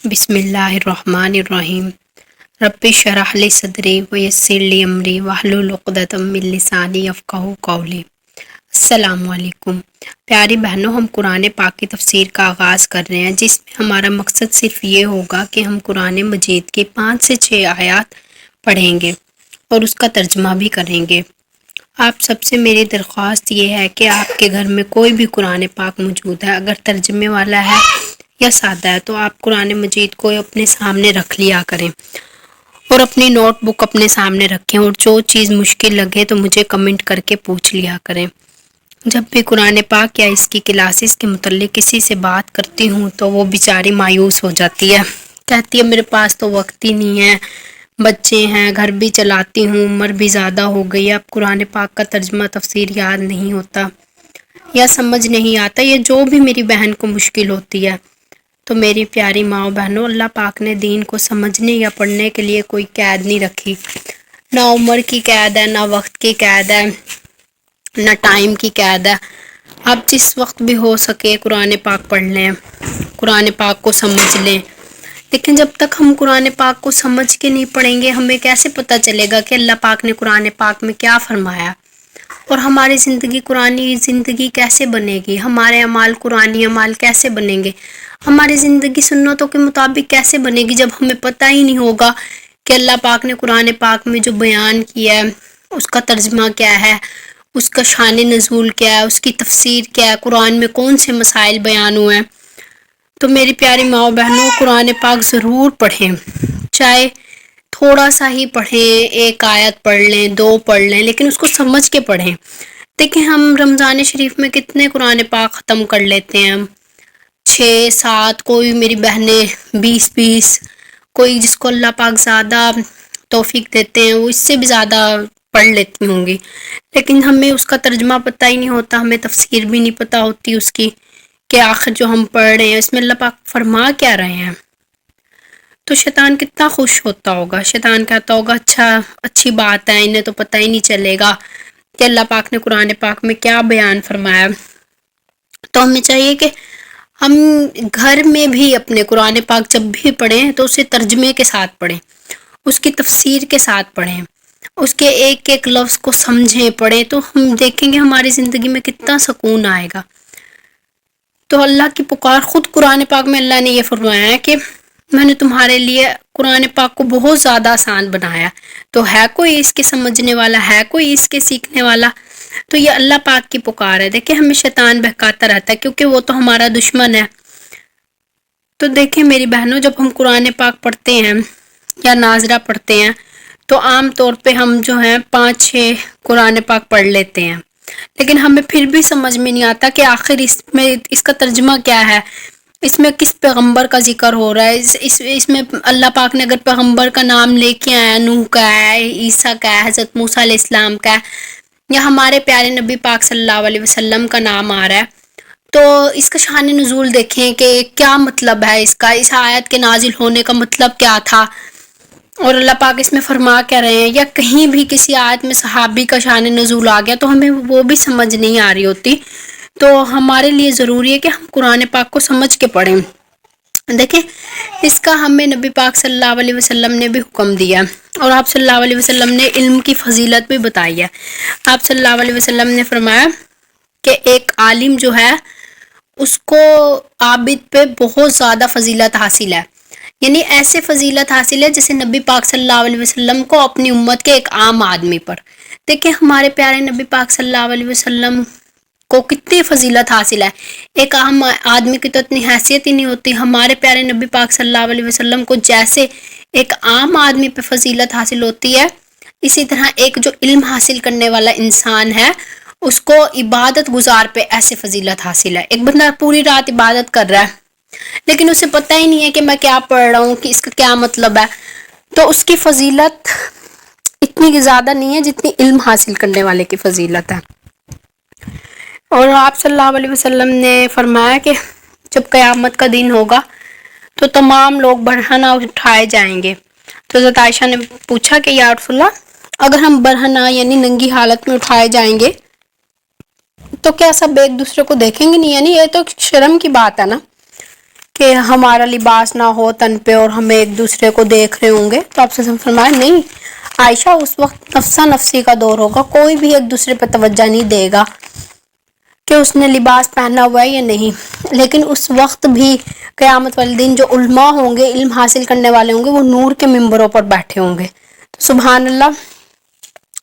بسم اللہ الرحمن الرحیم رب اشرح لی صدری ویسر لی امری واحلل عقدۃ من لسانی یفقہوا قولی۔ السلام علیکم پیاری بہنوں، ہم قرآن پاک کی تفسیر کا آغاز کر رہے ہیں، جس میں ہمارا مقصد صرف یہ ہوگا کہ ہم قرآن مجید کے 5 سے 6 آیات پڑھیں گے اور اس کا ترجمہ بھی کریں گے۔ آپ سب سے میری درخواست یہ ہے کہ آپ کے گھر میں کوئی بھی قرآن پاک موجود ہے، اگر ترجمے والا ہے یا سادہ ہے، تو آپ قرآن مجید کو اپنے سامنے رکھ لیا کریں اور اپنی نوٹ بک اپنے سامنے رکھیں، اور جو چیز مشکل لگے تو مجھے کمنٹ کر کے پوچھ لیا کریں۔ جب بھی قرآن پاک یا اس کی کلاسز کے متعلق کسی سے بات کرتی ہوں تو وہ بیچاری مایوس ہو جاتی ہے، کہتی ہے میرے پاس تو وقت ہی نہیں ہے، بچے ہیں، گھر بھی چلاتی ہوں، عمر بھی زیادہ ہو گئی ہے، اب قرآن پاک کا ترجمہ تفسیر یاد نہیں ہوتا یا سمجھ نہیں آتا، یا جو بھی میری بہن کو مشکل ہوتی ہے۔ تو میری پیاری ماں بہنوں، اللہ پاک نے دین کو سمجھنے یا پڑھنے کے لیے کوئی قید نہیں رکھی، نہ عمر کی قید ہے، نہ وقت کی قید ہے، نہ ٹائم کی قید ہے۔ آپ جس وقت بھی ہو سکے قرآن پاک پڑھ لیں، قرآن پاک کو سمجھ لیں، لیکن جب تک ہم قرآن پاک کو سمجھ کے نہیں پڑھیں گے، ہمیں کیسے پتہ چلے گا کہ اللہ پاک نے قرآن پاک میں کیا فرمایا، اور ہماری زندگی قرآنی زندگی کیسے بنے گی، ہمارے اعمال قرآنی اعمال کیسے بنیں گے، ہماری زندگی سنتوں کے مطابق کیسے بنے گی، جب ہمیں پتہ ہی نہیں ہوگا کہ اللہ پاک نے قرآن پاک میں جو بیان کیا ہے اس کا ترجمہ کیا ہے، اس کا شان نزول کیا ہے، اس کی تفسیر کیا ہے، قرآن میں کون سے مسائل بیان ہوئے ہیں۔ تو میری پیاری ماں بہنوں، قرآن پاک ضرور پڑھیں، چاہے تھوڑا سا ہی پڑھیں، 1 آیت پڑھ لیں، 2 پڑھ لیں، لیکن اس کو سمجھ کے پڑھیں۔ دیکھیں ہم رمضان شریف میں کتنے قرآن پاک ختم کر لیتے ہیں، 6 7، کوئی میری بہنیں 20 کوئی جس کو اللہ پاک زیادہ توفیق دیتے ہیں وہ اس سے بھی زیادہ پڑھ لیتی ہوں گی، لیکن ہمیں اس کا ترجمہ پتہ ہی نہیں ہوتا، ہمیں تفسیر بھی نہیں پتہ ہوتی اس کی کہ آخر جو ہم پڑھ رہے ہیں اس میں اللہ پاک فرما کیا رہے ہیں۔ تو شیطان کتنا خوش ہوتا ہوگا، شیطان کہتا ہوگا اچھی بات ہے، انہیں تو پتہ ہی نہیں چلے گا کہ اللہ پاک نے قرآن پاک میں کیا بیان فرمایا۔ تو ہمیں چاہیے کہ ہم گھر میں بھی اپنے قرآن پاک جب بھی پڑھیں تو اسے ترجمے کے ساتھ پڑھیں، اس کی تفسیر کے ساتھ پڑھیں، اس کے ایک ایک لفظ کو سمجھیں پڑھیں، تو ہم دیکھیں گے ہماری زندگی میں کتنا سکون آئے گا۔ تو اللہ کی پکار خود قرآن پاک میں اللہ نے یہ فرمایا ہے کہ میں نے تمہارے لیے قرآن پاک کو بہت زیادہ آسان بنایا، تو ہے کوئی اس کے سمجھنے والا، ہے کوئی اس کے سیکھنے والا؟ تو یہ اللہ پاک کی پکار ہے۔ دیکھیں ہمیں شیطان بہکاتا رہتا ہے کیونکہ وہ تو ہمارا دشمن ہے۔ تو دیکھیں میری بہنوں، جب ہم قرآن پاک پڑھتے ہیں یا ناظرہ پڑھتے ہیں تو عام طور پہ ہم جو ہیں 5 6 قرآن پاک پڑھ لیتے ہیں، لیکن ہمیں پھر بھی سمجھ میں نہیں آتا کہ آخر اس کا ترجمہ کیا ہے، اس میں کس پیغمبر کا ذکر ہو رہا ہے، اس میں اللہ پاک نے اگر پیغمبر کا نام لے کے آیا، نوح کا ہے، عیسیٰ کا ہے، حضرت موسیٰ علیہ السلام کا ہے، یا ہمارے پیارے نبی پاک صلی اللہ علیہ وسلم کا نام آ رہا ہے، تو اس کا شان نزول دیکھیں کہ کیا مطلب ہے اس کا، اس آیت کے نازل ہونے کا مطلب کیا تھا، اور اللہ پاک اس میں فرما کیا رہے ہیں، یا کہیں بھی کسی آیت میں صحابی کا شان نزول آ گیا تو ہمیں وہ بھی سمجھ نہیں آ رہی ہوتی۔ تو ہمارے لیے ضروری ہے کہ ہم قرآن پاک کو سمجھ کے پڑھیں۔ دیکھیں اس کا ہمیں نبی پاک صلی اللہ علیہ وسلم نے بھی حکم دیا، اور آپ صلی اللہ علیہ وسلم نے علم کی فضیلت بھی بتائی ہے۔ آپ صلی اللہ علیہ وسلم نے فرمایا کہ ایک عالم جو ہے اس کو عابد پہ بہت زیادہ فضیلت حاصل ہے، یعنی ایسے فضیلت حاصل ہے جیسے نبی پاک صلی اللہ علیہ وسلم کو اپنی امت کے ایک عام آدمی پر۔ دیکھیں ہمارے پیارے نبی پاک صلی اللہ علیہ وسلم کو کتنی فضیلت حاصل ہے، ایک عام آدمی کی تو اتنی حیثیت ہی نہیں ہوتی، ہمارے پیارے نبی پاک صلی اللہ علیہ وسلم کو جیسے ایک عام آدمی پہ فضیلت حاصل ہوتی ہے، اسی طرح ایک جو علم حاصل کرنے والا انسان ہے اس کو عبادت گزار پہ ایسے فضیلت حاصل ہے۔ ایک بندہ پوری رات عبادت کر رہا ہے لیکن اسے پتہ ہی نہیں ہے کہ میں کیا پڑھ رہا ہوں، کہ اس کا کیا مطلب ہے، تو اس کی فضیلت اتنی زیادہ نہیں ہے جتنی علم حاصل کرنے والے کی فضیلت ہے۔ اور آپ صلی اللہ علیہ وسلم نے فرمایا کہ جب قیامت کا دن ہوگا تو تمام لوگ برہنہ اٹھائے جائیں گے۔ تو حضرت عائشہ نے پوچھا کہ یا رسول اللہ، اگر ہم برہنہ یعنی ننگی حالت میں اٹھائے جائیں گے تو کیا سب ایک دوسرے کو دیکھیں گے نہیں، یعنی یہ تو شرم کی بات ہے نا۔ کہ ہمارا لباس نہ ہو تن پہ اور ہمیں ایک دوسرے کو دیکھ رہے ہوں گے. تو آپ سے فرمایا نہیں عائشہ، اس وقت نفسا نفسی کا دور ہوگا، کوئی بھی ایک دوسرے پہ توجہ نہیں دے گا کہ اس نے لباس پہنا ہوا ہے یا نہیں. لیکن اس وقت بھی قیامت والے دن جو علماء ہوں گے، علم حاصل کرنے والے ہوں گے، وہ نور کے ممبروں پر بیٹھے ہوں گے. تو سبحان اللہ،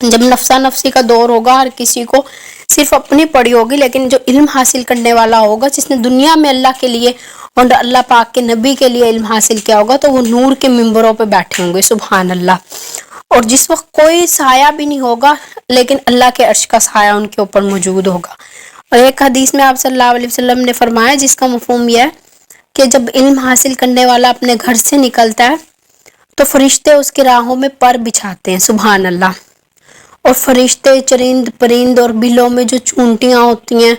جب نفسا نفسی کا دور ہوگا، ہر کسی کو صرف اپنی پڑی ہوگی، لیکن جو علم حاصل کرنے والا ہوگا، جس نے دنیا میں اللہ کے لیے اور اللہ پاک کے نبی کے لیے علم حاصل کیا ہوگا، تو وہ نور کے ممبروں پہ بیٹھے ہوں گے. سبحان اللہ. اور جس وقت کوئی سایہ بھی نہیں ہوگا، لیکن اللہ کے عرش کا سایہ ان کے اوپر موجود ہوگا. اور ایک حدیث میں آپ صلی اللہ علیہ وسلم نے فرمایا، جس کا مفہوم یہ ہے کہ جب علم حاصل کرنے والا اپنے گھر سے نکلتا ہے تو فرشتے اس کے راہوں میں پر بچھاتے ہیں. سبحان اللہ. اور فرشتے، چرند پرند اور بلوں میں جو چونٹیاں ہوتی ہیں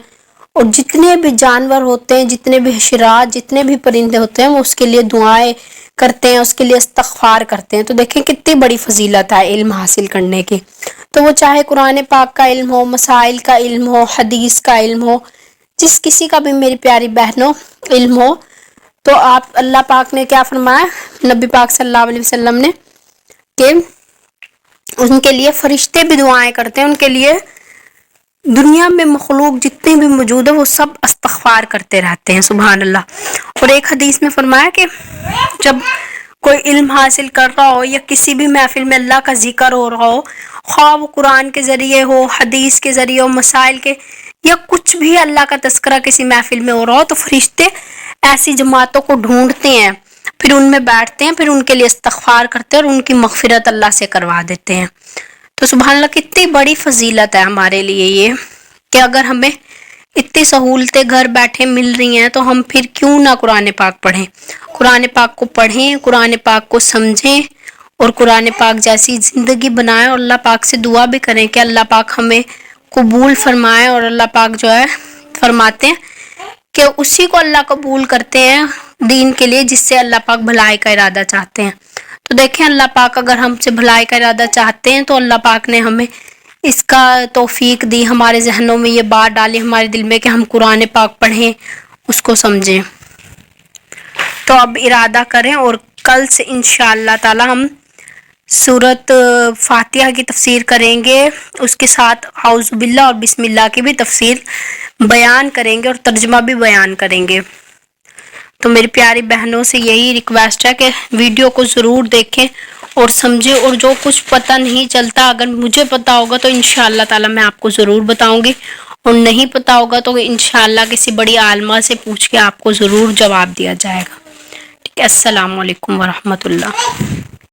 اور جتنے بھی جانور ہوتے ہیں، جتنے بھی حشرات، جتنے بھی پرندے ہوتے ہیں، وہ اس کے لیے دعائیں کرتے ہیں، اس کے لیے استغفار کرتے ہیں. تو دیکھیں کتنی بڑی فضیلت ہے علم حاصل کرنے کی. تو وہ چاہے قرآن پاک کا علم ہو، مسائل کا علم ہو، حدیث کا علم ہو، جس کسی کا بھی میری پیاری بہنوں علم ہو، تو آپ اللہ پاک نے کیا فرمایا، نبی پاک صلی اللہ علیہ وسلم نے، کہ ان کے لیے فرشتے بھی دعائیں کرتے ہیں، ان کے لیے دنیا میں مخلوق جتنے بھی موجود ہیں وہ سب استغفار کرتے رہتے ہیں. سبحان اللہ. اور ایک حدیث میں فرمایا کہ جب کوئی علم حاصل کر رہا ہو یا کسی بھی محفل میں اللہ کا ذکر ہو رہا ہو، خواہ وہ قرآن کے ذریعے ہو، حدیث کے ذریعے ہو، مسائل کے، یا کچھ بھی اللہ کا تذکرہ کسی محفل میں ہو رہا ہو، تو فرشتے ایسی جماعتوں کو ڈھونڈتے ہیں، پھر ان میں بیٹھتے ہیں، پھر ان کے لیے استغفار کرتے ہیں اور ان کی مغفرت اللہ سے کروا دیتے ہیں. تو سبحان اللہ، کتنی بڑی فضیلت ہے ہمارے لیے یہ، کہ اگر ہمیں اتنی سہولتیں گھر بیٹھے مل رہی ہیں تو ہم پھر کیوں نہ قرآن پاک پڑھیں. قرآن پاک کو پڑھیں، قرآن پاک کو سمجھیں اور قرآن پاک جیسی زندگی بنائیں، اور اللہ پاک سے دعا بھی کریں کہ اللہ پاک ہمیں قبول فرمائے. اور اللہ پاک جو ہے فرماتے ہیں کہ اسی کو اللہ قبول کرتے ہیں دین کے لیے جس سے اللہ پاک بھلائی کا ارادہ چاہتے ہیں. تو دیکھیں اللہ پاک اگر ہم سے بھلائی کا ارادہ چاہتے ہیں تو اللہ پاک نے ہمیں اس کا توفیق دی، ہمارے ذہنوں میں یہ بات ڈالی، ہمارے دل میں، کہ ہم قرآن پاک پڑھیں، اس کو سمجھیں. تو اب ارادہ کریں اور کل سے انشاءاللہ تعالی ہم سورۃ فاتحہ کی تفسیر کریں گے، اس کے ساتھ اعوذ باللہ اور بسم اللہ کی بھی تفسیر بیان کریں گے اور ترجمہ بھی بیان کریں گے. تو میری پیاری بہنوں سے یہی ریکویسٹ ہے کہ ویڈیو کو ضرور دیکھیں اور سمجھیں، اور جو کچھ پتہ نہیں چلتا اگر مجھے پتہ ہوگا تو انشاءاللہ تعالی میں آپ کو ضرور بتاؤں گی، اور نہیں پتہ ہوگا تو انشاءاللہ کسی بڑی عالمہ سے پوچھ کے آپ کو ضرور جواب دیا جائے گا. ٹھیک ہے. السلام علیکم ورحمۃ اللہ.